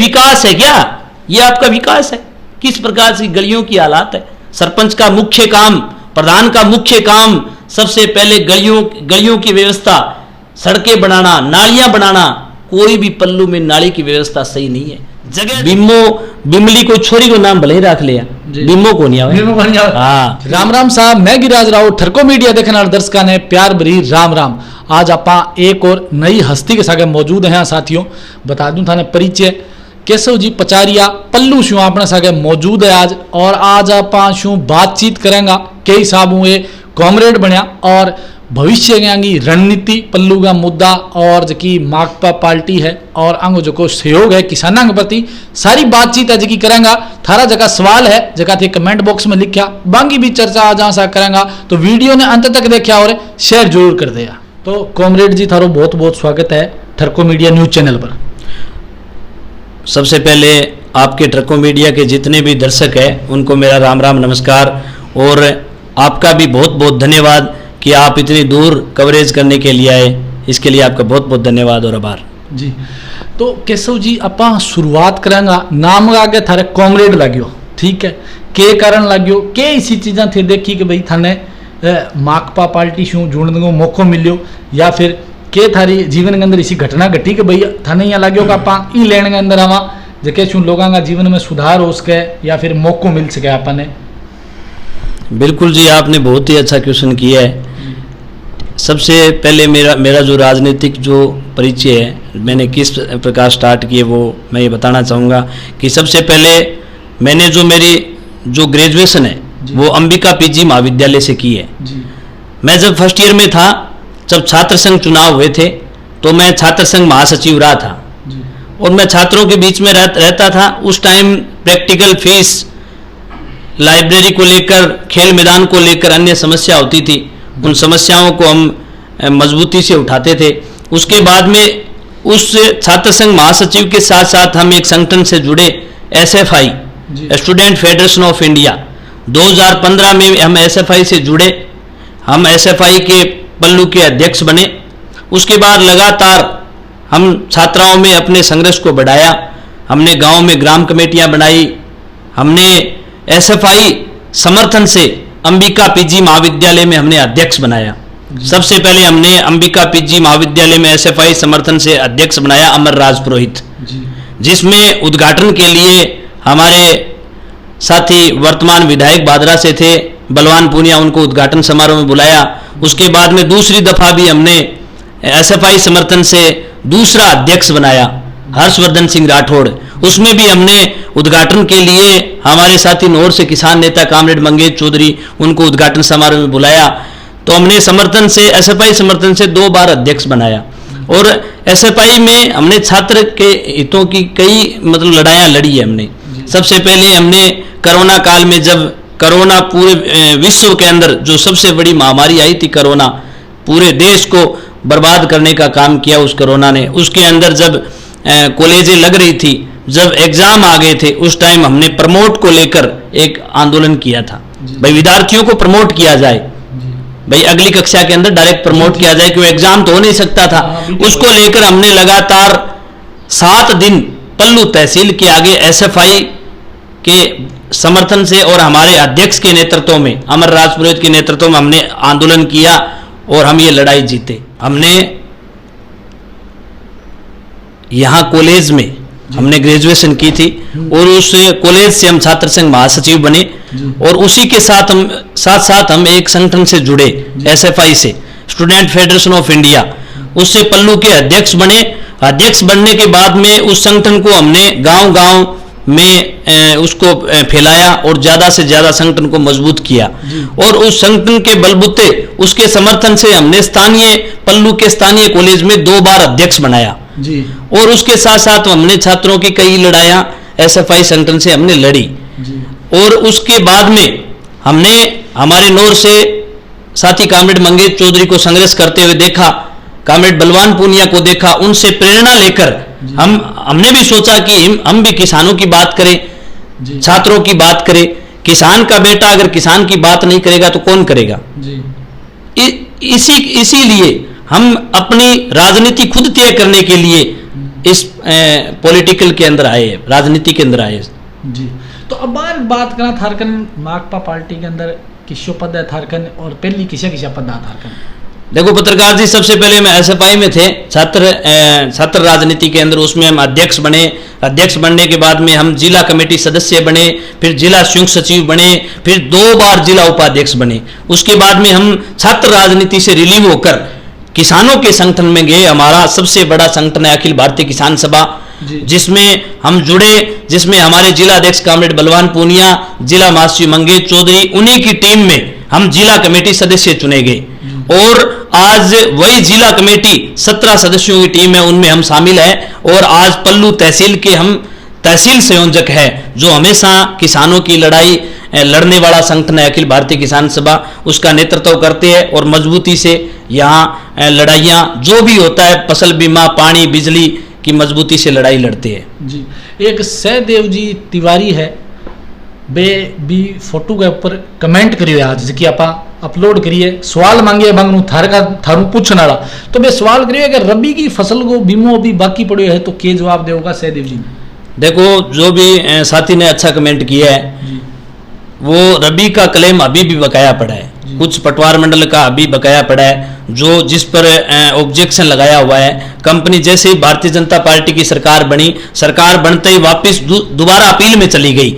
विकास है क्या? ये आपका विकास है? किस प्रकार की गलियों की हालात है? सरपंच का मुख्य काम, प्रधान का मुख्य काम सबसे पहले गलियों की व्यवस्था, सड़कें बनाना, नालियां बनाना। कोई भी पल्लू में नाली की व्यवस्था सही नहीं है। जगह बिमली को छोरी को नाम भले ही रख लिया, बिमो को नहीं आवे। हाँ, राम राम साहब, मैं गिरिराज राव, ठरको मीडिया देखने वाले दर्शकों ने प्यार भरी राम राम। आज आप एक और नई हस्ती के साथ मौजूद हैं साथियों। बता दूं थाने परिचय, केशव जी पचारिया पल्लू शू अपने सागे मौजूद है आज। और आज आप शू बातचीत करेंगे कई साहब ये कॉमरेड बनया और भविष्य की रणनीति पल्लू का मुद्दा और जी माकपा पार्टी है और अंग जो सहयोग है किसानों के प्रति, सारी बातचीत है जी करेंगे। थारा जगह सवाल है जगह थे कमेंट बॉक्स में लिखा, बाकी भी चर्चा आज सा करेंगे। तो वीडियो ने अंत तक देखा और शेयर जरूर कर दिया। तो कॉमरेड जी थारो बहुत बहुत स्वागत है ठरको मीडिया न्यूज चैनल पर। सबसे पहले आपके ठरको मीडिया के जितने भी दर्शक हैं उनको मेरा राम राम नमस्कार, और आपका भी बहुत बहुत धन्यवाद कि आप इतनी दूर कवरेज करने के लिए आए। इसके लिए आपका बहुत बहुत धन्यवाद और आभार जी। तो केशव जी आप शुरुआत करेंगे, नाम आगे थारे कॉमरेड लाग्यो, ठीक है, के कारण लाग्यो, के इसी चीज़ा थे देखी कि भाई थाने माकपा पार्टी शू जुड़ने को मौको मिलो, या फिर के थारी जीवन के अंदर इसी घटना घटी कि भाई थाने यहाँ लाग्यो कि आप ई लेने के अंदर आवा जैसे शू लोगों का जीवन में सुधार हो सके या फिर मौको मिल सके आपने। बिल्कुल जी, आपने बहुत ही अच्छा क्वेश्चन किया है। सबसे पहले मेरा जो राजनीतिक जो परिचय है, मैंने किस प्रकार स्टार्ट किए वो मैं ये बताना चाहूँगा कि सबसे पहले मैंने जो ग्रेजुएशन है वो अंबिका पीजी महाविद्यालय से की है। मैं जब फर्स्ट ईयर में था, जब छात्र संघ चुनाव हुए थे, तो मैं छात्र संघ महासचिव रहा था और मैं छात्रों के बीच में रहता था। उस टाइम प्रैक्टिकल फीस, लाइब्रेरी को लेकर, खेल मैदान को लेकर अन्य समस्या होती थी, उन समस्याओं को हम मजबूती से उठाते थे। उसके बाद में उस छात्र संघ महासचिव के साथ साथ हम एक संगठन से जुड़े, SFI student federation of India. 2015 में हम SFI से जुड़े, हम SFI के पल्लू के अध्यक्ष बने। उसके बाद लगातार हम छात्राओं में अपने संघर्ष को बढ़ाया। हमने गांव में ग्राम कमेटियां बनाई, हमने SFI समर्थन से अंबिका पीजी महाविद्यालय में हमने अध्यक्ष बनाया। सबसे पहले हमने अंबिका पीजी महाविद्यालय में SFI समर्थन से अध्यक्ष बनाया अमर राज पुरोहित, जिसमें उद्घाटन के लिए हमारे साथी वर्तमान विधायक बादरा से थे, बलवान पूनिया, उनको उद्घाटन समारोह में बुलाया। उसके बाद में दूसरी दफा भी हमने SFI समर्थन से दूसरा अध्यक्ष बनाया हर्षवर्धन सिंह राठौड़, उसमें भी हमने उद्घाटन के लिए हमारे साथी नौर से किसान नेता कामरेड मंगेश चौधरी, उनको उद्घाटन समारोह में बुलाया। तो हमने समर्थन से SFI समर्थन से 2 बार अध्यक्ष बनाया और SFI में हमने छात्र के हितों की कई लड़ाइयाँ लड़ी है हमने। सबसे पहले हमने कोरोना काल में, जब कोरोना पूरे विश्व के अंदर जो सबसे बड़ी महामारी आई थी, कोरोना पूरे देश को बर्बाद करने का काम किया उस कोरोना ने। उसके अंदर जब कॉलेजें लग रही थी, जब एग्जाम आ गए थे, उस टाइम हमने प्रमोट को लेकर एक आंदोलन किया था। भाई विद्यार्थियों को प्रमोट किया जाए, भाई अगली कक्षा के अंदर डायरेक्ट प्रमोट किया जाए, क्योंकि एग्जाम तो हो नहीं सकता था। उसको लेकर हमने लगातार 7 दिन पल्लू तहसील के आगे SFI के समर्थन से और हमारे अध्यक्ष के नेतृत्व में, अमर राज पुरोहित के नेतृत्व में हमने आंदोलन किया और हम ये लड़ाई जीते। हमने यहाँ कॉलेज में हमने ग्रेजुएशन की थी और उस कॉलेज से हम छात्र संघ महासचिव बने और उसी के साथ हम एक संगठन से जुड़े, SFI से, स्टूडेंट फेडरेशन ऑफ इंडिया। उससे पल्लू के अध्यक्ष बने। अध्यक्ष बनने के बाद में उस संगठन को हमने गांव-गांव में उसको फैलाया और ज़्यादा से ज़्यादा संगठन को मजबूत किया और उस संगठन के बलबूते, उसके समर्थन से हमने पल्लू के स्थानीय कॉलेज में 2 बार अध्यक्ष बनाया जी। और उसके साथ साथ हमने छात्रों की कई लड़ाइयाँ SFI संगठन से हमने लड़ी जी। और उसके बाद में हमने हमारे नौर से साथी कामरेड मंगेश चौधरी को संघर्ष करते हुए देखा, कामरेड बलवान पूनिया को देखा, उनसे प्रेरणा लेकर हमने भी सोचा कि हम भी किसानों की बात करें, छात्रों की बात करें। किसान का बेटा अगर किसान की बात नहीं करेगा तो कौन करेगा जी। इसीलिए हम अपनी राजनीति खुद तय करने के लिए इस पॉलिटिकल के अंदर आए, राजनीति के अंदर आए। जी। तो अब बात करना थारकन माकपा पार्टी के अंदर किसो पद है थारकन, और पहली किसा पद है थारकन? देखो पत्रकार जी, सबसे पहले मैं एसएफआई में थे, छात्र राजनीति के अंदर, उसमें हम अध्यक्ष बने। अध्यक्ष बनने के बाद में हम जिला कमेटी सदस्य बने, फिर जिला संयुक्त सचिव बने, फिर 2 बार जिला उपाध्यक्ष बने। उसके बाद में हम छात्र राजनीति से रिलीव होकर किसानों के संगठन में गए। हमारा सबसे बड़ा संगठन है अखिल भारतीय किसान सभा, जिसमें हम जुड़े, जिसमें हमारे जिला अध्यक्ष कामरेड बलवान पूनिया, जिला महासचिव मंगेश चौधरी, उन्हीं की टीम में हम जिला कमेटी सदस्य चुने गए। और आज वही जिला कमेटी 17 सदस्यों की टीम है, उनमें हम शामिल हैं। और आज पल्लू तहसील के हम तहसील संयोजक है, जो हमेशा किसानों की लड़ाई लड़ने वाला संगठन है अखिल भारतीय किसान सभा, उसका नेतृत्व करते हैं। और मजबूती से यहाँ लड़ाइयाँ जो भी होता है, फसल बीमा, पानी, बिजली की मजबूती से लड़ाई लड़ते हैं। जी। एक सहदेव जी तिवारी है, बे भी फोटो के ऊपर कमेंट करिए आज, जिसकी आप अपलोड करिए, सवाल मांगिए बंगनू थारू पूछने वाला। तो बे सवाल करिए कि रबी की फसल को बीमो अभी बाकी पड़े है, तो क्या जवाब देगा सहदेव जी? देखो, जो भी साथी ने अच्छा कमेंट किया है, वो रबी का क्लेम अभी भी बकाया पड़ा है, कुछ पटवार मंडल का अभी बकाया पड़ा है, जो जिस पर ऑब्जेक्शन लगाया हुआ है। कंपनी जैसे ही भारतीय जनता पार्टी की सरकार बनी, सरकार बनते ही वापस दोबारा अपील में चली गई,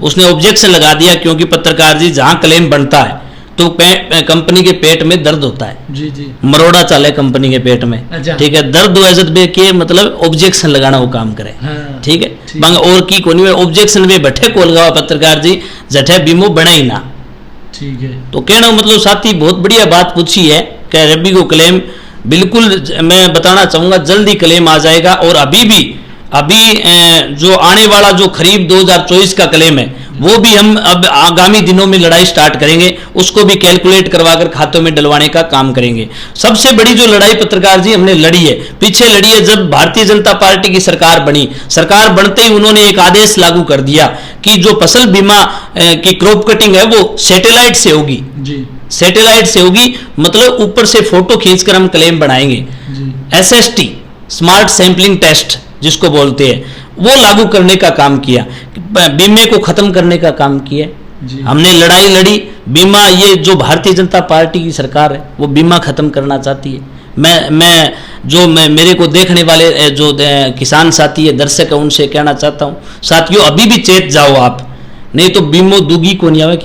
उसने ऑब्जेक्शन लगा दिया, क्योंकि पत्रकार जी जहां क्लेम बनता है तो कंपनी के पेट में दर्द होता है। जी। मरोड़ा चाले कंपनी के पेट में, ठीक है, दर्द हो इज्जत बे के मतलब ऑब्जेक्शन लगाना वो काम करे। हाँ, ठीक है, बंग और की कोनी में ऑब्जेक्शन में बैठे कोलगावा पत्रकार जी जठे बीमो बने ही ना। ठीक है, तो कहना मतलब साथी बहुत बढ़िया बात पूछी है कि रबी को क्लेम बिल्कुल मैं बताना चाहूंगा जल्दी क्लेम आ जाएगा। और अभी जो आने वाला जो खरीफ 2024 का क्लेम है, वो भी हम अब आगामी दिनों में लड़ाई स्टार्ट करेंगे, उसको भी कैलकुलेट करवाकर खातों में डलवाने का काम करेंगे। सबसे बड़ी जो लड़ाई पत्रकार जी हमने लड़ी है, पीछे लड़ी है जब भारतीय जनता पार्टी की सरकार बनी। सरकार बनते ही उन्होंने एक आदेश लागू कर दिया कि जो फसल बीमा की क्रॉप कटिंग है वो सैटेलाइट से होगी। सैटेलाइट से होगी मतलब ऊपर से फोटो खींचकर हम क्लेम बनाएंगे। SST, स्मार्ट सैंपलिंग टेस्ट जिसको बोलते हैं, वो लागू करने का काम किया, बीमे को खत्म करने का काम किया। हमने लड़ाई लड़ी बीमा, ये जो भारतीय जनता पार्टी की सरकार है वो बीमा खत्म करना चाहती है। मैं मेरे को देखने वाले जो किसान साथी है, दर्शक है, उनसे कहना चाहता हूँ साथियों, अभी भी चेत जाओ आप, नहीं तो बीमो दूगी को नहीं आवे।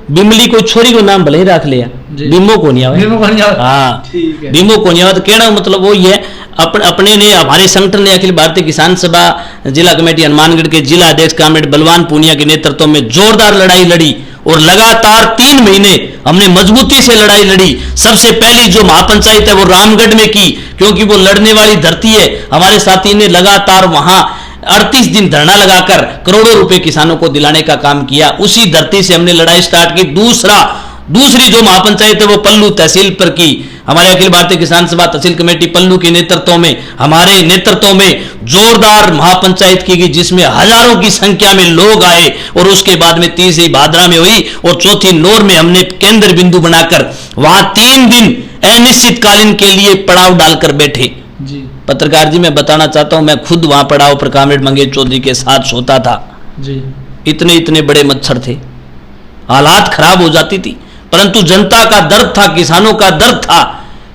बिमली को छोरी को नाम भले ही रख लिया, बीमो को नहीं आवे। हाँ, बीमो को नहीं आवे। तो कहना मतलब वो ये अपने ने, हमारे संगठन ने अखिल भारतीय किसान सभा जिला कमेटी हनुमानगढ़ के जिला अध्यक्ष कामरेड बलवान पूनिया के नेतृत्व में जोरदार लड़ाई लड़ी और लगातार 3 महीने हमने मजबूती से लड़ाई लड़ी। सबसे पहली जो महापंचायत है वो रामगढ़ में की, क्योंकि वो लड़ने वाली धरती है। हमारे साथी ने लगातार वहां 38 दिन धरना लगाकर करोड़ों रुपए किसानों को दिलाने का काम किया। उसी धरती से हमने लड़ाई स्टार्ट की। दूसरी जो महापंचायत है वो पल्लू तहसील पर की। हमारे अखिल भारतीय किसान सभा तहसील कमेटी पल्लू के नेतृत्व में, हमारे नेतृत्व में जोरदार महापंचायत की गई, जिसमें हजारों की संख्या में लोग आए। और उसके बाद में तीसरी भादरा में हुई और चौथी नौर में हमने केंद्र बिंदु बनाकर वहां 3 दिन अनिश्चितकालीन के लिए पड़ाव डालकर बैठे। पत्रकार जी मैं बताना चाहता हूं, मैं खुद वहां पड़ाव पर कामरेड मंगेश चौधरी के साथ सोता था। इतने बड़े मच्छर थे, हालात खराब हो जाती थी, परंतु जनता का दर्द था, किसानों का दर्द था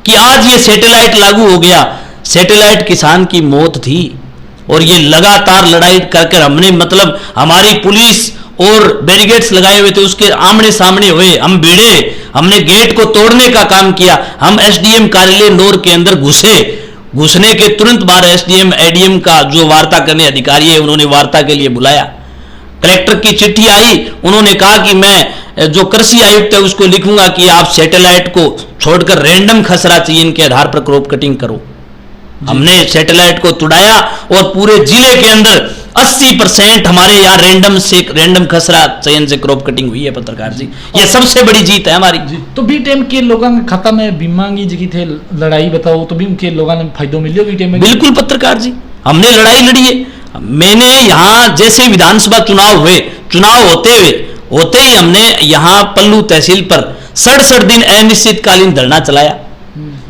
कि आज ये सैटेलाइट लागू हो गया। सैटेलाइट किसान की मौत थी और ये लगातार लड़ाई करके हमने मतलब हमारी पुलिस और बैरिकेड्स लगाए हुए थे, उसके आमने सामने हुए, हम भिड़े, हमने गेट को तोड़ने का काम किया। हम SDM कार्यालय नौर के अंदर घुसने के तुरंत बाद SDM ADM का जो वार्ता करने अधिकारी है उन्होंने वार्ता के लिए बुलाया। कलेक्टर की चिट्ठी आई, उन्होंने कहा कि मैं जो कृषि आयुक्त है उसको लिखूंगा कि आप सैटेलाइट को छोड़कर रैंडम खसरा चयन इनके आधार पर क्रॉप कटिंग करो। हमने सैटेलाइट को तुड़ाया और पूरे जिले के अंदर 80% हमारे यहाँ रैंडम खसरा चयन से क्रॉप कटिंग हुई है। पत्रकार जी ये सबसे बड़ी जीत है हमारी। तो बी टाइम के लोगों के खाता में बीमा की जगह थे लड़ाई बताओ, तो भी उनके लोगों ने फायदो मिलियो बी टाइम में? बिल्कुल पत्रकार जी, हमने लड़ाई लड़ी है। मैंने यहाँ जैसे विधानसभा चुनाव होते ही हमने यहाँ पल्लू तहसील पर 67 दिन अनिश्चितकालीन धरना चलाया।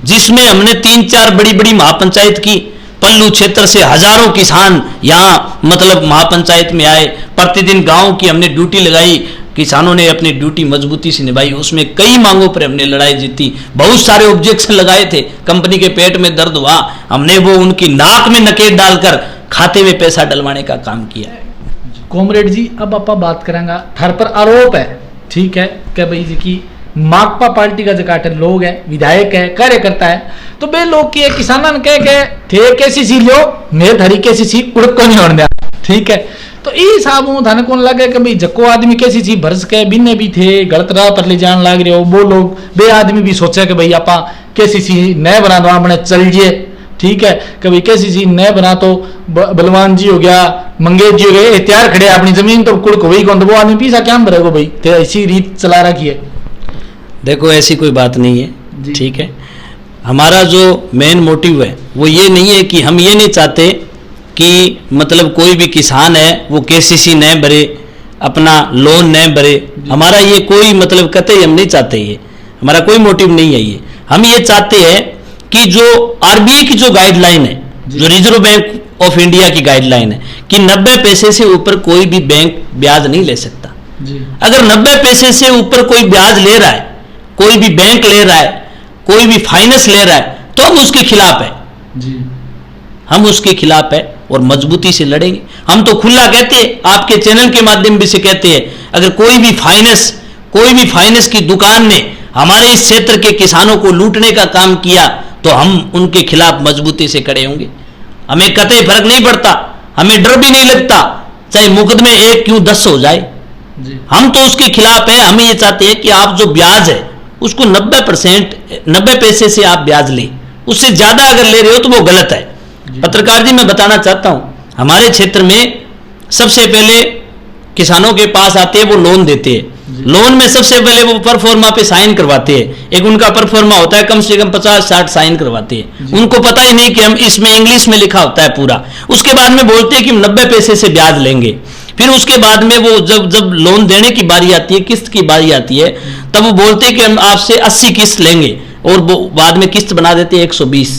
जिसमें हमने 3-4 बड़ी बड़ी महापंचायत की। पल्लू क्षेत्र से हजारों किसान यहाँ मतलब महापंचायत में आए, प्रतिदिन गांव की हमने ड्यूटी लगाई, किसानों ने अपनी ड्यूटी मजबूती से निभाई। उसमें कई मांगों पर हमने लड़ाई जीती, बहुत सारे ऑब्जेक्शन लगाए थे। कंपनी के पेट में दर्द हुआ, हमने वो उनकी नाक में नकेल डालकर खाते में पैसा डलवाने का काम किया। कॉमरेड जी, अब आप बात करेंगे, थार पर आरोप है, ठीक है, कि भाई जी की माकपा पार्टी का जकाटे लोग है, विधायक है, कार्यकर्ता है, तो बे लोग की किसानन कह के थे केसीसी लो, मेरे धरी केसीसी कुड़क को नहीं होने दिया, ठीक है। तो ई साहब थाने कौन लगे कि भाई जको आदमी केसीसी भरस के बिन्ने भी थे, गलत राह पर ले जान लग रहे हो, वो लोग बे आदमी भी सोचे कि भाई आपा केसीसी नए बना दो, अपने चल जिए, ठीक है, कि भाई केसीसी नए बना तो बलवान जी हो गया, मंगेश जी हो गए, तैयार खड़े अपनी जमीन तो कुड़क वही कौन, तो वो आदमी पीछा क्या भरेगा भाई, तो ऐसी रीत चला रखी है। देखो ऐसी कोई बात नहीं है, ठीक है। हमारा जो मेन मोटिव है वो ये नहीं है कि हम ये नहीं चाहते कि मतलब कोई भी किसान है वो केसीसी न भरे, अपना लोन न भरे। हमारा ये कोई मतलब कतई हम नहीं चाहते, ये हमारा कोई मोटिव नहीं है। ये हम ये चाहते हैं कि जो आरबीआई की जो गाइडलाइन है, जो रिजर्व बैंक ऑफ इंडिया की गाइडलाइन है कि 90 पैसे से ऊपर कोई भी बैंक ब्याज नहीं ले सकता। अगर 90 पैसे से ऊपर कोई ब्याज ले रहा है, कोई भी बैंक ले रहा है, कोई भी फाइनेंस ले रहा है, तो हम उसके खिलाफ है जी। हम उसके खिलाफ है और मजबूती से लड़ेंगे। हम तो खुला कहते हैं, आपके चैनल के माध्यम से कहते हैं, अगर कोई भी फाइनेंस की दुकान ने हमारे इस क्षेत्र के किसानों को लूटने का काम किया तो हम उनके खिलाफ मजबूती से खड़े होंगे। हमें कतई फर्क नहीं पड़ता, हमें डर भी नहीं लगता, चाहे मुकदमे 1 क्यों 10 हो जाए जी। हम तो उसके खिलाफ है। हम ये चाहते हैं कि आप जो ब्याज है उसको 90 पैसे से आप ब्याज लें, उससे ज्यादा अगर ले रहे हो तो वो गलत है। पत्रकार जी, मैं बताना चाहता हूं, हमारे क्षेत्र में सबसे पहले किसानों के पास आते हैं, वो लोन देते हैं। लोन में सबसे पहले वो परफॉर्मा पे साइन करवाते हैं। एक उनका परफॉर्मा होता है, कम से कम 50-60 साइन करवाते हैं। उनको पता ही नहीं कि हम इसमें इंग्लिश में लिखा होता है पूरा। उसके बाद में बोलते हैं कि हम 90 पैसे से ब्याज लेंगे। फिर उसके बाद में वो जब लोन देने की बारी आती है, किस्त की बारी आती है, तब वो बोलते हैं कि हम आपसे 80 किस्त लेंगे, और वो बाद में किस्त बना देते हैं 120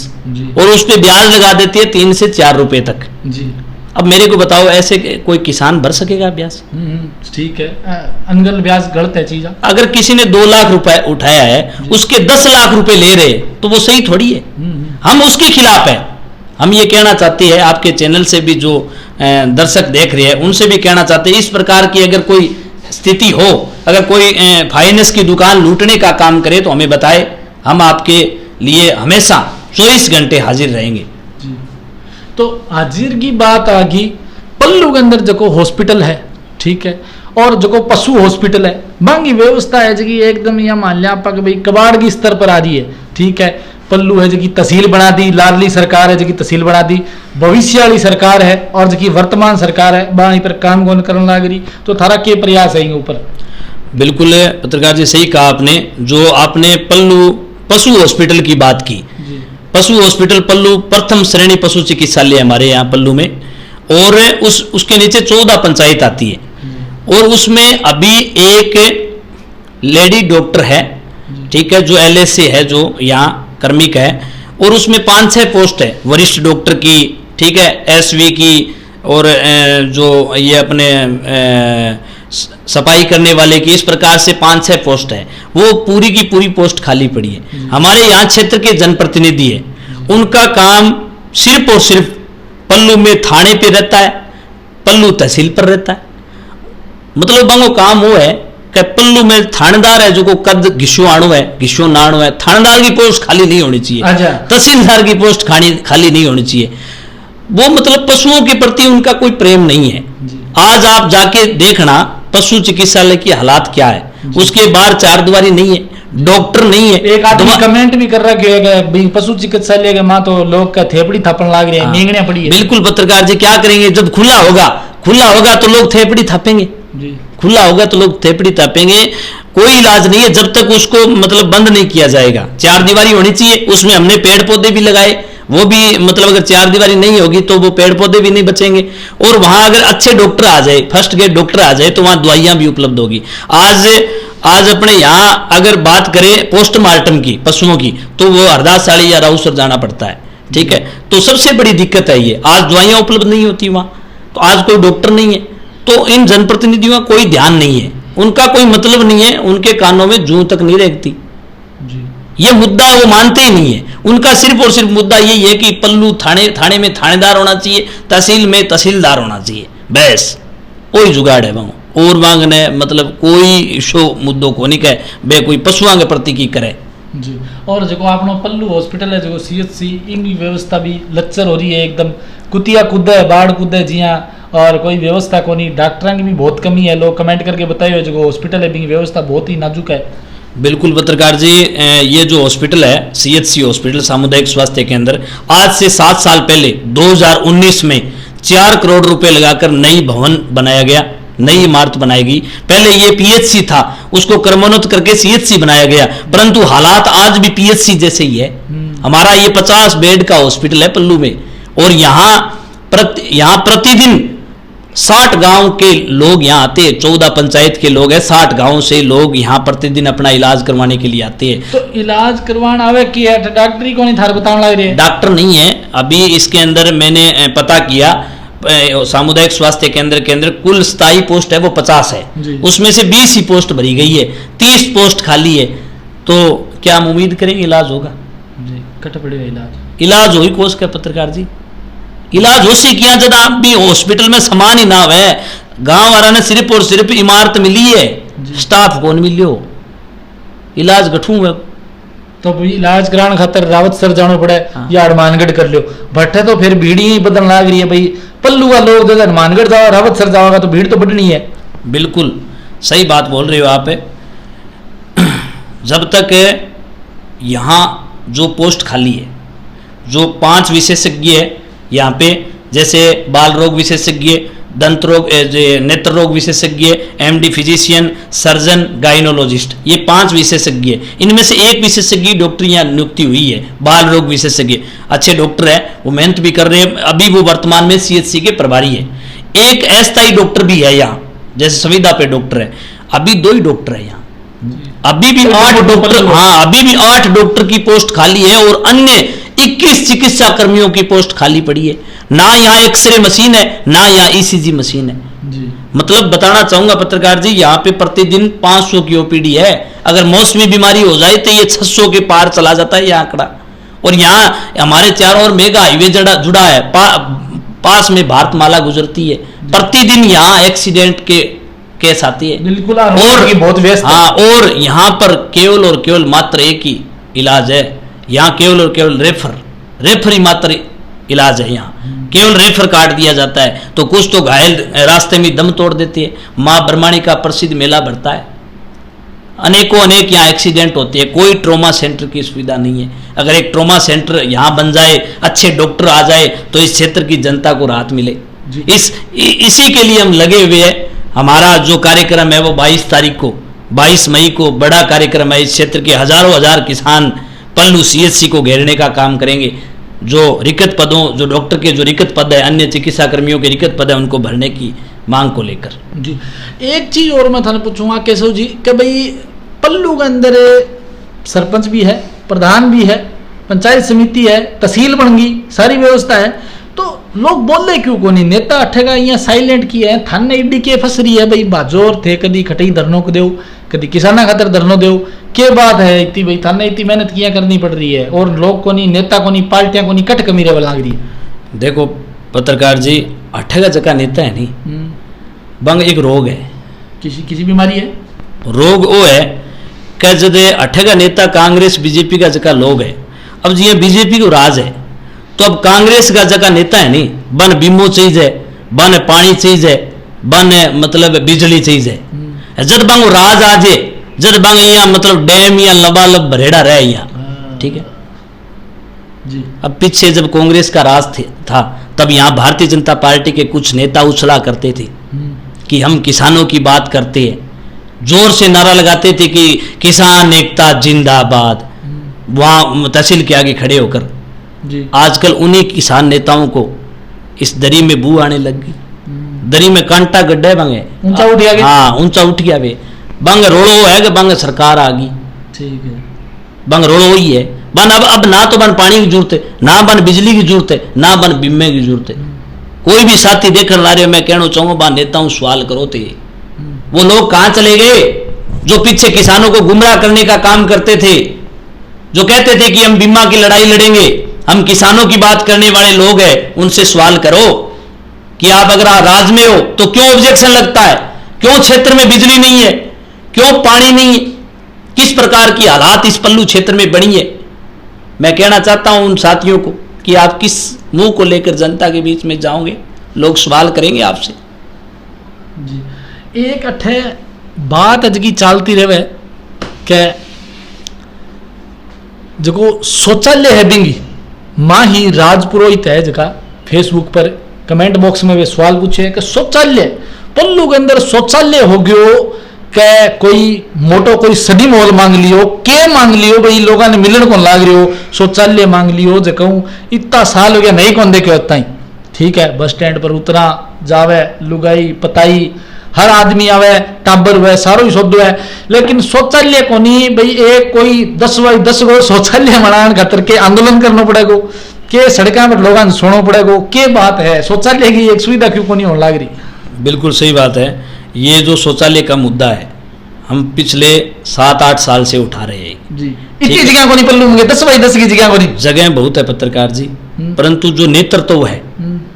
और उस पर ब्याज लगा देते हैं 3 से 4 रुपए तक जी। अब मेरे को बताओ, ऐसे कोई किसान भर सकेगा ब्याज? ठीक है, अनगल ब्याज गलत है चीज। अगर किसी ने 2 लाख रुपए उठाया है, उसके 10 लाख रुपए ले रहे तो वो सही थोड़ी है। हम उसके खिलाफ है। हम ये कहना चाहते हैं, आपके चैनल से भी जो दर्शक देख रहे हैं उनसे भी कहना चाहते हैं, इस प्रकार की अगर कोई स्थिति हो, अगर कोई फाइनेंस की दुकान लूटने का काम करे तो हमें बताए, हम आपके लिए हमेशा 24 घंटे हाजिर रहेंगे जी। तो हाजिर की बात आ गई, पल्लू के अंदर जो हॉस्पिटल है, ठीक है, और जो पशु हॉस्पिटल है, बाकी व्यवस्था है जी एकदम यहाँ मान लिया आप भाई कबाड़ की स्तर पर आ रही है, ठीक है। पल्लू है जी तहसील बना दी, लाडली सरकार है जी तहसील बना दी, भविष्य वाली सरकार है और जी वर्तमान सरकार है वहीं पर काम कौन करने लग रही, तो थारा के प्रयास है ऊपर? बिल्कुल पत्रकार जी, सही कहा आपने। जो आपने पल्लू पशु हॉस्पिटल की बात की, पशु हॉस्पिटल पल्लू प्रथम श्रेणी पशु चिकित्सालय हमारे यहाँ पल्लू में, और उसके नीचे 14 पंचायत आती है, और उसमें अभी एक लेडी डॉक्टर है, ठीक है, जो LSC है, जो यहाँ कर्मिक है, और उसमें 5-6 पोस्ट है वरिष्ठ डॉक्टर की, ठीक है, SV की, और जो ये अपने सफाई करने वाले की, इस प्रकार से 5-6 पोस्ट है। वो पूरी की पूरी पोस्ट खाली पड़ी है। हमारे यहाँ क्षेत्र के जनप्रतिनिधि है, उनका काम सिर्फ और सिर्फ पल्लू में थाने पे रहता है, पल्लू तहसील पर रहता है। मतलब बंगो काम वो है कि पल्लू में थानेदार है जो को कद घिस्सो आणो है, घिस्सो नाणो है, थानेदार की पोस्ट खाली नहीं होनी चाहिए, तहसीलदार की पोस्ट खाली नहीं होनी चाहिए। वो मतलब पशुओं के प्रति उनका कोई प्रेम नहीं है। आज आप जाके देखना पशु चिकित्सालय की हालात क्या है, उसके बाहर 4 दीवारी नहीं है, डॉक्टर नहीं है। एक आदमी कमेंट भी कर रहा है पशु चिकित्सालय के मां तो लोग का थेपड़ी थापन लाग रहे हैं, नींगने पड़ी है। बिल्कुल पत्रकार जी, क्या करेंगे जब खुला होगा तो लोग थेपड़ी थापेंगे, खुला होगा तो लोग थेपड़ी थापेंगे। कोई इलाज नहीं है जब तक उसको मतलब बंद नहीं किया जाएगा। 4 दीवारी होनी चाहिए, उसमें हमने पेड़ पौधे भी लगाए, वो भी मतलब अगर 4 दीवारी नहीं होगी तो वो पेड़ पौधे भी नहीं बचेंगे। और वहां अगर अच्छे डॉक्टर आ जाए, फर्स्ट ग्रेड डॉक्टर आ जाए, तो वहां दवाइयां भी उपलब्ध होगी। आज आज अपने यहाँ अगर बात करें पोस्टमार्टम की पशुओं की, तो वो हरदास साड़ी या राउसर जाना पड़ता है, ठीक है। तो सबसे बड़ी दिक्कत है ये, आज दवाइयाँ उपलब्ध नहीं होती वहाँ, तो आज कोई डॉक्टर नहीं है, तो इन जनप्रतिनिधियों का कोई ध्यान नहीं है, उनका कोई मतलब नहीं है, उनके कानों में जूं तक नहीं रेंगती। ये मुद्दा वो मानते ही नहीं है, उनका सिर्फ और सिर्फ मुद्दा यही है कि पल्लू थाने में थानेदार होना चाहिए, तहसील में तहसीलदार होना चाहिए, बस कोई जुगाड़ है वहाँ। और मांगने मतलब कोई शो मुद्दों को नहीं कहे बे कोई पशुओं के प्रति की करे जी। और जो आपनो पल्लू हॉस्पिटल है जो CHC इनकी व्यवस्था भी लच्चर हो रही है, एकदम कुतिया कूद है बाढ़ कूद है जिया, और कोई व्यवस्था को नहीं, डॉक्टरों की भी बहुत कमी है। लोग कमेंट करके बताए हुए जो हॉस्पिटल है भी व्यवस्था बहुत ही नाजुक है। बिल्कुल पत्रकार जी, ये जो हॉस्पिटल है CHC हॉस्पिटल सामुदायिक स्वास्थ्य केंद्र, आज से 7 साल पहले 2019 में 4 करोड़ रुपए लगाकर नई भवन बनाया गया, नई इमारत बनाई गई। पहले ये PHC था, उसको क्रमोन्नत करके CHC बनाया गया, परंतु हालात आज भी PHC जैसे ही है। हमारा ये 50 बेड का हॉस्पिटल है पल्लू में, और यहाँ प्रतिदिन 60 गांव के लोग यहाँ आते हैं, 14 पंचायत के लोग हैं, 60 गांव से लोग यहाँ प्रतिदिन अपना इलाज करवाने के लिए आते हैं। तो इलाज करवाना आवे कि डॉक्टर ही को नहीं थार बताने लग रही है? डॉक्टर नहीं है अभी इसके अंदर, मैंने पता किया सामुदायिक स्वास्थ्य केंद्र के अंदर कुल स्थायी पोस्ट है वो 50 है, उसमें से 20 ही पोस्ट भरी गई है, 30 पोस्ट खाली है। तो क्या हम उम्मीद करेंगे इलाज होगा? जी, कट पड़ेगा इलाज हो ही कोस का पत्रकार जी, इलाज हो सी किया जब आप भी हॉस्पिटल में सामान ही ना है, गांव वाला ने सिर्फ और सिर्फ इमारत मिली है, स्टाफ कौन मिलियो, इलाज गठू है। तो इलाज कराने खातर रावत सर जाना पड़े या हनुमानगढ़ कर लियो, भट्टे तो फिर भीड़ ही बदलने लग रही है भाई, पल्लू का लोग जब हनुमानगढ़ जाओ रावत सर जाओगा तो भीड़ तो बढ़नी है। बिल्कुल सही बात बोल रहे हो आप। जब तक यहाँ जो पोस्ट खाली है, जो 5 विशेषज्ञ है यहाँ पे, जैसे बाल रोग विशेषज्ञ, दंत रोग, नेत्र रोग विशेषज्ञ, MD फिजिशियन, सर्जन, गाइनोलॉजिस्ट, ये 5 विशेषज्ञ, इनमें से एक विशेषज्ञ डॉक्टर यहाँ नियुक्ति हुई है, बाल रोग विशेषज्ञ, अच्छे डॉक्टर है, वो मेहनत भी कर रहे हैं, अभी वो वर्तमान में CHC के प्रभारी है। एक अस्थायी डॉक्टर भी है यहाँ, जैसे संविदा पे डॉक्टर है, अभी 2 ही डॉक्टर है यहाँ, अभी भी 8 डॉक्टर, हाँ अभी भी 8 डॉक्टर की पोस्ट खाली है, और अन्य 21 चिकित्सा कर्मियों की पोस्ट खाली पड़ी है। ना यहाँ एक्सरे मशीन है, ना यहाँ ECG मशीन है जी। मतलब बताना चाहूंगा पत्रकार जी, यहाँ पे प्रतिदिन 500 की OPD है, अगर मौसमी बीमारी हो जाए तो ये 600 के पार चला जाता है ये आंकड़ा। और यहाँ हमारे चारों ओर मेगा हाईवे जुड़ा है, पास में भारतमाला गुजरती है, प्रतिदिन यहाँ एक्सीडेंट के केस आती है। बिल्कुल, और बहुत व्यस्त, हाँ, और यहाँ पर केवल और केवल मात्र एक ही इलाज है, यहाँ केवल और केवल रेफर ही मात्र इलाज है, यहाँ केवल रेफर काट दिया जाता है, तो कुछ तो घायल रास्ते में दम तोड़ देते हैं। माँ ब्रह्माणी का प्रसिद्ध मेला भरता है, अनेकों अनेक यहाँ एक्सीडेंट होते हैं, कोई ट्रॉमा सेंटर की सुविधा नहीं है। अगर एक ट्रॉमा सेंटर यहाँ बन जाए, अच्छे डॉक्टर आ जाए, तो इस क्षेत्र की जनता को राहत मिले। इसी के लिए हम लगे हुए हैं। हमारा जो कार्यक्रम है वो 22 मई को बड़ा कार्यक्रम है, इस क्षेत्र के हजार किसान पल्लू CHC को घेरने का काम करेंगे। जो रिक्त पदों, जो डॉक्टर के जो रिक्त पद है, अन्य चिकित्सा कर्मियों के रिक्त पद है, उनको भरने की मांग को लेकर। जी, एक चीज और मैं थाने पूछूंगा केशव जी कि भाई पल्लू के अंदर सरपंच भी है, प्रधान भी है, पंचायत समिति है, तहसील बन गई, सारी व्यवस्था है, तो लोग बोले क्यों को नहीं? नेता अठेगा यहाँ साइलेंट किया है, थाने इड्डी के फंस रही है भाई, बाजोर थे कदी खटई धरनों को दो, कदी किसाना खातर धरनों दो, के बात है इतनी भाई थाने इतनी मेहनत किया करनी पड़ रही है, और लोग को नहीं, नेता को नहीं, पार्टियां को नहीं, कट कमीरे वाला लग रही है। देखो पत्रकार जी, अठेगा जगह नेता है नहीं, बंग एक रोग है, किसी बीमारी है, रोग वो है कि जब अठेगा नेता कांग्रेस बीजेपी का जगह लोग है। अब जी बीजेपी को राज है, तो अब कांग्रेस का जगह नेता है नहीं, बन बीमो चीज है, बन पानी चीज है, बन मतलब बिजली चीज है। जब बंग राज आ जाए, जब बंग यहाँ मतलब डैम या लबालब भरेड़ा रहे यहाँ, ठीक है जी। अब पीछे जब कांग्रेस का राज था, तब यहाँ भारतीय जनता पार्टी के कुछ नेता उछला करते थे कि हम किसानों की बात करते हैं, जोर से नारा लगाते थे कि किसान एकता जिंदाबाद, वहां तहसील के आगे खड़े होकर। आजकल उन्हीं किसान नेताओं को इस दरी में बू आने लग गई, दरी में कांटा गड्ढे बंगे, ऊंचा उठ गया, हाँ ऊंचा उठ गया वे। बंग रोड़ो है कि बंग सरकार आ गई, ठीक है, बंग रोड़ो ही है। बन अब ना तो बन पानी की जरूरत है, ना बन बिजली की जरूरत है, ना बन बीमे की जरूरत है। कोई भी साथी देखकर ला रहे हो, मैं कहना चाहूंगा बन नेता हूं सवाल करो थे वो लोग कहां चले गए जो पीछे किसानों को गुमराह करने का काम करते थे, जो कहते थे कि हम बीमा की लड़ाई लड़ेंगे, हम किसानों की बात करने वाले लोग हैं। उनसे सवाल करो कि आप अगर राज में हो तो क्यों ऑब्जेक्शन लगता है, क्यों क्षेत्र में बिजली नहीं है, क्यों पानी नहीं है, किस प्रकार की हालात इस पल्लू क्षेत्र में बनी है। मैं कहना चाहता हूं उन साथियों को कि आप किस मुंह को लेकर जनता के बीच में जाओगे, लोग सवाल करेंगे आपसे। जी एक अठे बात अज की चलती रहे कि जो शौचालय है बिंगी माँ ही राजपुरोहित है जगह फेसबुक पर कमेंट बॉक्स में वे सवाल पूछे कि शौचालय पल्लू के अंदर शौचालय हो गयो के कोई मोटो कोई सदी मोल मांग लियो के मांग लियो भाई लोगों ने मिलन को लाग रही हो शौचालय मांग लियो जो कहूँ इतना साल हो गया नहीं कौन देखे उतना ही ठीक है। बस स्टैंड पर उतरा जावे लुगाई पताई हर आदमी आवे टाबर हुए सारो ही शोध है, लेकिन शौचालय को नहीं भाई एक कोई 10 बाई 10 गो शौचालय बनाने खातर के आंदोलन करना पड़ेगा के सड़कों पर लोगों ने सुनना पड़ेगा के बात है शौचालय की एक सुविधा क्यों को नहीं होने लग रही। बिल्कुल सही बात है। ये जो शौचालय का मुद्दा है हम पिछले 7-8 साल से उठा रहे हैं जी। इतनी जगह को नहीं पल्लू में 10 बाई 10 की जगह को नहीं, जगह बहुत है पत्रकार जी, परंतु जो नेतृत्व है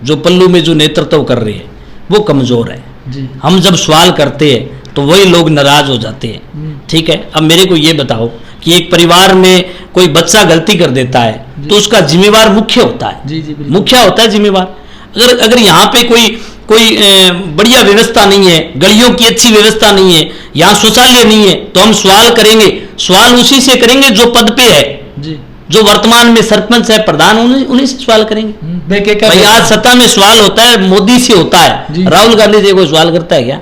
जो पल्लू में जो नेतृत्व कर रहे हैं वो कमजोर है जी। हम जब सवाल करते हैं तो वही लोग नाराज हो जाते हैं। ठीक है, अब मेरे को ये बताओ कि एक परिवार में कोई बच्चा गलती कर देता है तो उसका जिम्मेवार मुख्य होता है जी, मुखिया होता है जिम्मेवार। अगर यहाँ पे कोई बढ़िया व्यवस्था नहीं है, गलियों की अच्छी व्यवस्था नहीं है, यहाँ शौचालय नहीं है तो हम सवाल करेंगे, सवाल उसी से करेंगे जो पद पे है जी। जो वर्तमान में सरपंच है प्रधान उन्हीं से सवाल करेंगे। भाई आज सत्ता में सवाल होता है मोदी से होता है, राहुल गांधी से कोई सवाल करता है क्या?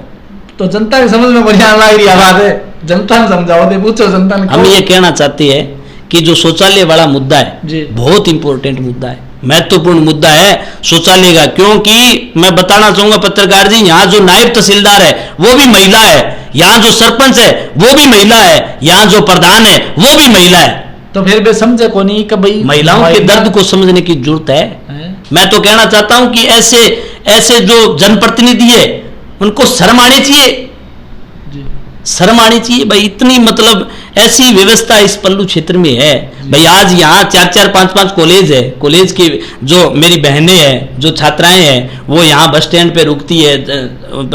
तो जनता की समझ में बढ़िया लग रही बात है, जनता ने समझाओ दे पूछो जनता ने। हम ये कहना चाहते हैं कि जो शौचालय वाला मुद्दा है बहुत इंपॉर्टेंट मुद्दा है, महत्वपूर्ण मुद्दा है शौचालय का, क्योंकि मैं बताना चाहूंगा पत्रकार जी यहाँ जो नायब तहसीलदार है वो भी महिला है, यहाँ जो सरपंच है वो भी महिला है, यहाँ जो प्रधान है वो भी महिला है। तो फिर भी समझे को नहीं कि भाई महिलाओं के दर्द को समझने की जरूरत है। मैं तो कहना चाहता हूं कि ऐसे जो जनप्रतिनिधि है उनको शर्म आनी चाहिए, शर्म आनी चाहिए भाई। इतनी मतलब ऐसी व्यवस्था इस पल्लू क्षेत्र में है भाई। आज यहाँ 4-4, 5-5 कॉलेज है, कॉलेज की जो मेरी बहनें हैं जो छात्राएं हैं वो यहाँ बस स्टैंड पे रुकती है,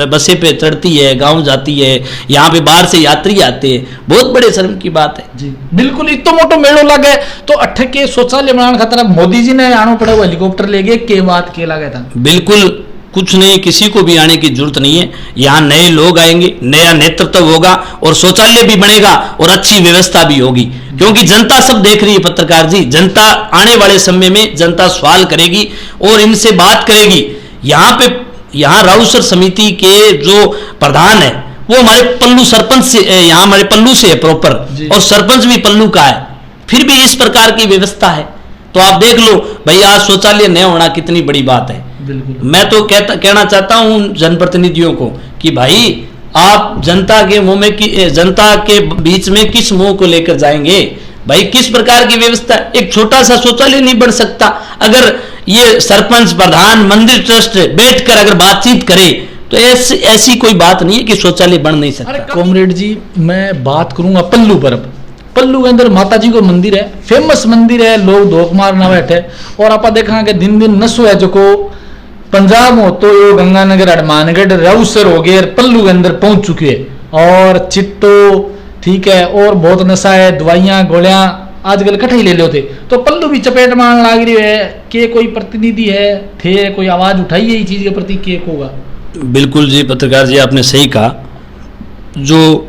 बसें पे चढ़ती है, गांव जाती है, यहाँ पे बाहर से यात्री आते हैं, बहुत बड़े शर्म की बात है जी। बिल्कुल इतो मोटो मेड़ो लगे तो अठ के शौचालय बनाने खातर मोदी जी ने आना पड़ा हेलीकॉप्टर ले गए के बात के लगा था। बिल्कुल कुछ नहीं, किसी को भी आने की जरूरत नहीं है। यहाँ नए लोग आएंगे, नया नेतृत्व होगा और शौचालय भी बनेगा और अच्छी व्यवस्था भी होगी, क्योंकि जनता सब देख रही है पत्रकार जी। जनता आने वाले समय में जनता सवाल करेगी और इनसे बात करेगी। यहाँ राउसर समिति के जो प्रधान है वो हमारे पल्लू सरपंच से, यहाँ हमारे पल्लू से है प्रॉपर, और सरपंच भी पल्लू का है, फिर भी इस प्रकार की व्यवस्था है। तो आप देख लो भाई आज शौचालय न होना कितनी बड़ी बात है। मैं तो कहना चाहता हूं जनप्रतिनिधियों को कि भाई आप जनता के मुंह में जनता के बीच में किस मुंह को लेकर जाएंगे भाई, किस प्रकार की व्यवस्था। एक छोटा सा शौचालय नहीं बन सकता अगर ये सरपंच प्रधान मंदिर ट्रस्ट बैठकर अगर बातचीत करे तो ऐसी कोई बात नहीं है कि शौचालय बन नहीं सकता। कॉमरेड जी मैं बात करूंगा पल्लू पर। पल्लू के अंदर माता जी को मंदिर है, फेमस मंदिर है, लोग धोख मारना बैठे और आप देखा कि दिन दिन नशो है जो को पंजाब हो तो ये गंगानगर हनुमानगढ़ राउसर हो गए पल्लू के अंदर पहुंच चुके हैं और चिट्टो ठीक है और बहुत नशा है, दवाइयां गोलियां आजकल कठे ले लेते तो पल्लू भी चपेट मारने लग रही है। के कोई प्रतिनिधि है थे कोई आवाज उठाई है इस चीज के प्रति के होगा? बिल्कुल जी पत्रकार जी आपने सही कहा, जो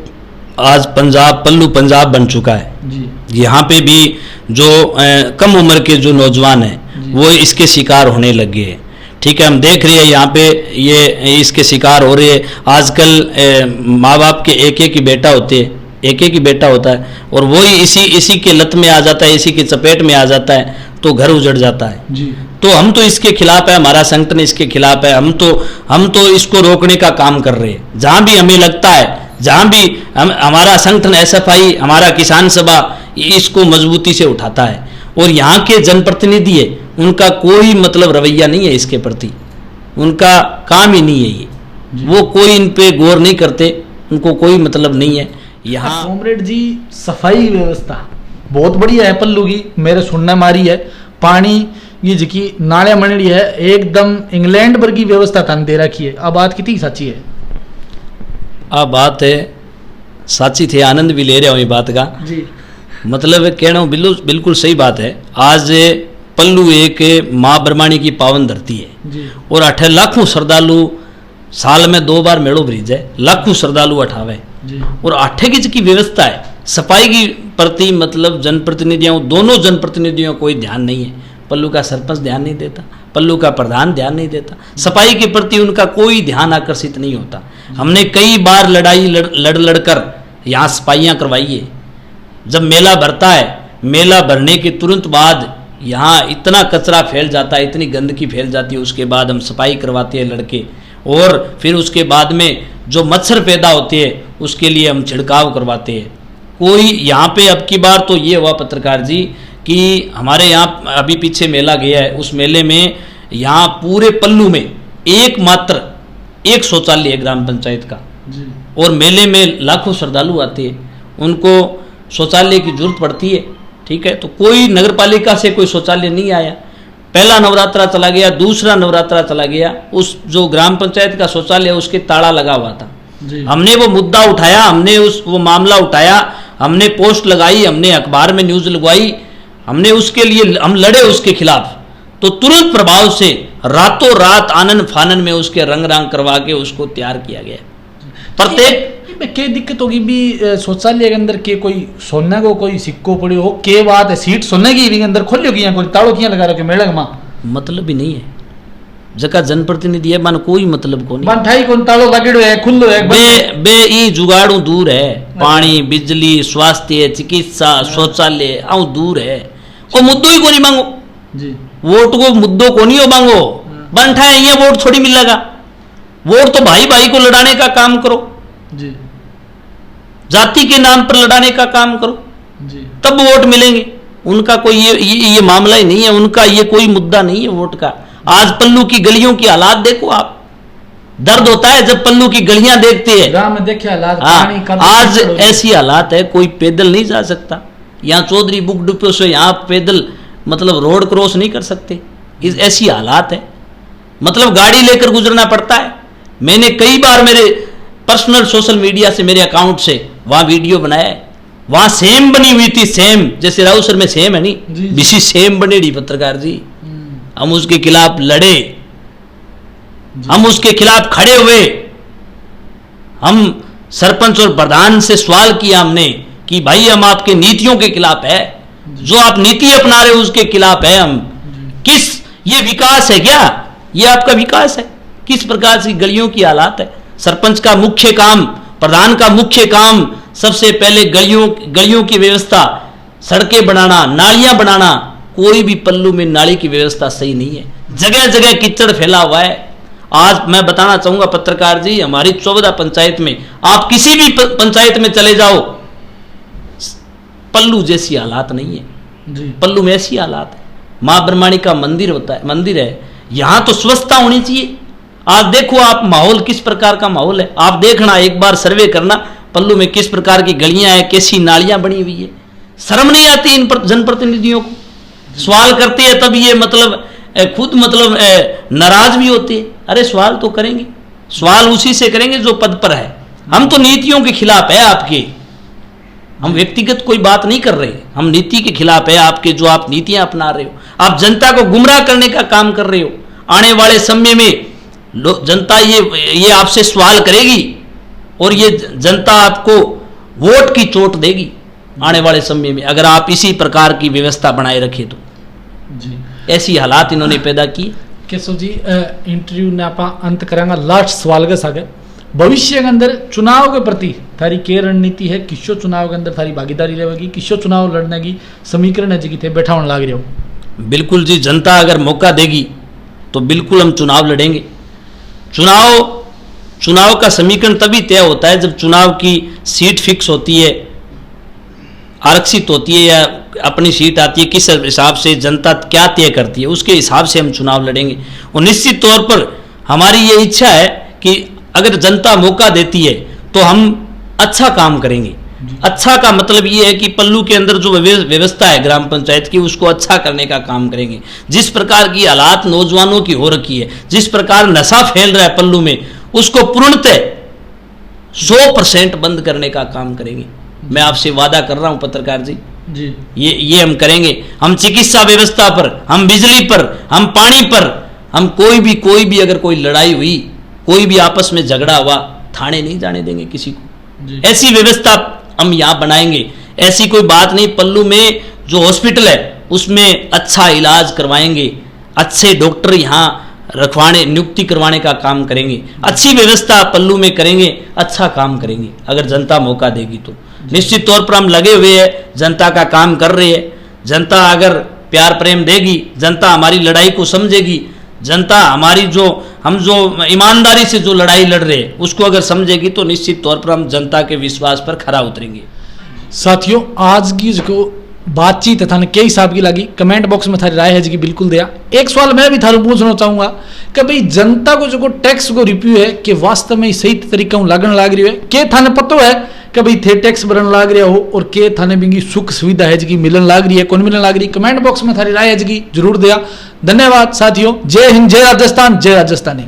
आज पंजाब पल्लू पंजाब बन चुका है जी। यहाँ पे भी जो कम उम्र के जो नौजवान हैं वो इसके शिकार होने लग गए हैं। ठीक है, हम देख रहे हैं यहाँ पे ये इसके शिकार हो रहे हैं। आजकल माँ बाप के एक ही बेटा होते हैं, एक ही बेटा होता है और वही इसी के लत में आ जाता है, इसी के चपेट में आ जाता है तो घर उजड़ जाता है जी। तो हम तो इसके खिलाफ है, हमारा संगठन इसके खिलाफ है। हम तो इसको रोकने का काम कर रहे हैं। जहाँ भी हमें लगता है जहाँ भी हमारा संगठन SFI, हमारा किसान सभा इसको मजबूती से उठाता है। और यहाँ के जनप्रतिनिधि है, उनका कोई मतलब रवैया नहीं है इसके प्रति, उनका काम ही नहीं है ये, वो कोई इन पे गौर नहीं करते, उनको कोई मतलब नहीं है। यहाँ कॉमरेड जी सफाई व्यवस्था बहुत बढ़िया है पल्लू की, मेरे सुनने मारी है। पानी ये जिकी नाले मंडी है एकदम इंग्लैंड पर की व्यवस्था तन दे रखी है। अब बात कितनी सच्ची है? अब बात है साची थे, आनंद भी ले रहे हो ये बात का जी। मतलब कहना बिल्कुल सही बात है। आज पल्लू एक माँ ब्रह्माणी की पावन धरती है जी। और 8 लाखों श्रद्धालु साल में 2 बार मेड़ो ब्रिज है, लाखों श्रद्धालु अठावे जी। और 8 की व्यवस्था है। सफाई की प्रति मतलब जनप्रतिनिधियों, दोनों जनप्रतिनिधियों कोई ध्यान नहीं है। पल्लू का सरपंच ध्यान नहीं देता, पल्लू का प्रधान ध्यान नहीं देता, सफाई के प्रति उनका कोई ध्यान आकर्षित नहीं होता। हमने कई बार लड़ाई लड़ कर यहाँ सफाइयाँ करवाई है। जब मेला भरता है, मेला भरने के तुरंत बाद यहाँ इतना कचरा फैल जाता है, इतनी गंदगी फैल जाती है, उसके बाद हम सफाई करवाते हैं लड़के, और फिर उसके बाद में जो मच्छर पैदा होते हैं उसके लिए हम छिड़काव करवाते हैं। कोई यहाँ पे अब की बार तो ये हुआ पत्रकार जी कि हमारे यहाँ अभी पीछे मेला गया है, उस मेले में यहाँ पूरे पल्लू में एकमात्र एक शौचालय है ग्राम पंचायत का जी। और मेले में लाखों श्रद्धालु आते हैं, उनको शौचालय की जरूरत पड़ती है। ठीक है, तो कोई नगर पालिका से कोई शौचालय नहीं आया। पहला नवरात्रा चला गया, दूसरा नवरात्रा चला गया, उस जो ग्राम पंचायत का शौचालय उसके ताला लगा हुआ था जी। हमने वो मुद्दा उठाया, हमने वो मामला उठाया, हमने पोस्ट लगाई, हमने अखबार में न्यूज लगवाई, हमने उसके लिए हम लड़े उसके खिलाफ। तो तुरंत प्रभाव से रातों रात आनन फानन में उसके रंग रंग करवा के उसको तैयार किया गया। प्रत्येक के दिक्कत होगी भी शौचालय के अंदर के कोई सोने को कोई सिक्को पड़ी हो के बात है, सीट सोने की भी अंदर खोल लो किया, कोई ताड़ो किया लगा रखे मेड़क मां मतलब भी नहीं है। जगह जनप्रतिनिधि है मन कोई मतलब को नहीं, बंठाई कोन ताड़ो लगेड़ो है खुल्लो है बे ई जुगाड़ू दूर है, पानी बिजली स्वास्थ्य चिकित्सा शौचालय आऊ दूर है। वो मुद्दो ही को नहीं मांगो जी, वोट को मुद्दों को नहीं हो मांगो, बंठा है ये वोट थोड़ी मिलेगा। वोट तो भाई भाई को लड़ाने का काम करो जी, जाति के नाम पर लड़ाने का काम करो जी। तब वोट मिलेंगे। उनका कोई ये मामला ही नहीं है, उनका ये कोई मुद्दा नहीं है वोट का। आज पल्लू की गलियों की हालात देखो आप, दर्द होता है जब पल्लू की गलियां देखते हैं। गांव में देखे हालात, आज ऐसी हालात है कोई पैदल नहीं जा सकता। यहाँ चौधरी बुक डिपो से यहाँ पैदल मतलब रोड क्रॉस नहीं कर सकते, ऐसी हालात है। मतलब गाड़ी लेकर गुजरना पड़ता है। मैंने कई बार मेरे पर्सनल सोशल मीडिया से मेरे अकाउंट से वहां वीडियो बनाया है, वहां सेम बनी हुई थी, सेम जैसे राउसर में सेम है नहीं, बिसी सेम बनेड़ी पत्रकार जी। हम उसके खिलाफ लड़े, हम उसके खिलाफ खड़े हुए, हम सरपंच और प्रधान से सवाल किया हमने कि भाई हम आपके नीतियों के खिलाफ है, जो आप नीति अपना रहे हो उसके खिलाफ है हम। किस ये विकास है क्या? ये आपका विकास है? किस प्रकार से गलियों की हालात है? सरपंच का मुख्य काम, प्रधान का मुख्य काम सबसे पहले गलियों की व्यवस्था, सड़कें बनाना, नालियां बनाना। कोई भी पल्लू में नाली की व्यवस्था सही नहीं है, जगह जगह कीचड़ फैला हुआ है। आज मैं बताना चाहूंगा पत्रकार जी, हमारी 14 पंचायत में आप किसी भी पंचायत में चले जाओ, पल्लू जैसी हालात नहीं है जी। पल्लू में ऐसी हालात है। माँ ब्रह्माणी का मंदिर है, यहां तो स्वच्छता होनी चाहिए। आज देखो आप माहौल किस प्रकार का माहौल है, आप देखना एक बार सर्वे करना पल्लू में किस प्रकार की गलियां हैं, कैसी नालियां बनी हुई है। शर्म नहीं आती इन जनप्रतिनिधियों को? सवाल करते हैं तब ये मतलब खुद मतलब नाराज भी होते हैं। अरे सवाल तो करेंगे, सवाल उसी से करेंगे जो पद पर है। हम तो नीतियों के खिलाफ है आपके, हम व्यक्तिगत कोई बात नहीं कर रहे, हम नीति के खिलाफ है आपके, जो आप नीतियां अपना रहे हो। आप जनता को गुमराह करने का काम कर रहे हो। आने वाले समय में जनता ये आपसे सवाल करेगी और ये जनता आपको वोट की चोट देगी आने वाले समय में, अगर आप इसी प्रकार की व्यवस्था बनाए रखे तो। जी, ऐसी हालात इन्होंने पैदा की। केशव जी इंटरव्यू ने आप अंत करेंगे लास्ट सवाल के साथ, भविष्य के अंदर चुनाव के प्रति थारी के रणनीति है? किसो चुनाव के अंदर थारी भागीदारी रहेगी? किसो चुनाव लड़ने की समीकरण है जी थे बैठा होने लग रहे हो? बिल्कुल जी, जनता अगर मौका देगी तो बिल्कुल हम चुनाव लड़ेंगे। चुनाव का समीकरण तभी तय होता है जब चुनाव की सीट फिक्स होती है, आरक्षित होती है, या अपनी सीट आती है, किस हिसाब से जनता क्या तय करती है उसके हिसाब से हम चुनाव लड़ेंगे। और निश्चित तौर पर हमारी ये इच्छा है कि अगर जनता मौका देती है तो हम अच्छा काम करेंगे। अच्छा का मतलब ये है कि पल्लू के अंदर जो व्यवस्था है ग्राम पंचायत की उसको अच्छा करने का काम करेंगे। जिस प्रकार की हालात नौजवानों की हो रखी है, जिस प्रकार नशा फैल रहा है पल्लू में, उसको पूर्णतः 100% बंद करने का काम करेंगे। मैं आपसे वादा कर रहा हूं पत्रकार जी, ये हम करेंगे। हम चिकित्सा व्यवस्था पर, हम बिजली पर, हम पानी पर, हम कोई भी अगर कोई लड़ाई हुई, कोई भी आपस में झगड़ा हुआ, थाने नहीं जाने देंगे किसी को। ऐसी व्यवस्था हम यहाँ बनाएंगे। ऐसी कोई बात नहीं, पल्लू में जो हॉस्पिटल है उसमें अच्छा इलाज करवाएंगे, अच्छे डॉक्टर यहाँ रखवाने, नियुक्ति करवाने का काम करेंगे, अच्छी व्यवस्था पल्लू में करेंगे, अच्छा काम करेंगे। अगर जनता मौका देगी तो निश्चित तौर पर हम लगे हुए हैं, जनता का काम कर रहे हैं। जनता अगर प्यार प्रेम देगी, जनता हमारी लड़ाई को समझेगी, जनता हमारी हम जो ईमानदारी से जो लड़ाई लड़ रहे हैं उसको अगर समझेगी तो निश्चित तौर पर हम जनता के विश्वास पर खरा उतरेंगे। साथियों, आज की जो बातचीत थाने के हिसाब की लगी, कमेंट बॉक्स में थारी राय है जी बिल्कुल दिया। एक सवाल मैं भी थारू पूछना चाहूंगा कि भाई जनता को जो टैक्स को रिव्यू है कि वास्तव में सही तरीका लगन लाग रही है, के थाने पतो है कि भाई थे टैक्स भरन लाग रहा हो और के थाने बिंगी सुख सुविधा है जी मिलन लाग रही है, कौन मिलन लाग रही है, कमेंट बॉक्स में थारी राय है जी जरूर दिया। धन्यवाद साथियों, जय हिंद, जय राजस्थान, जय राजस्थानी।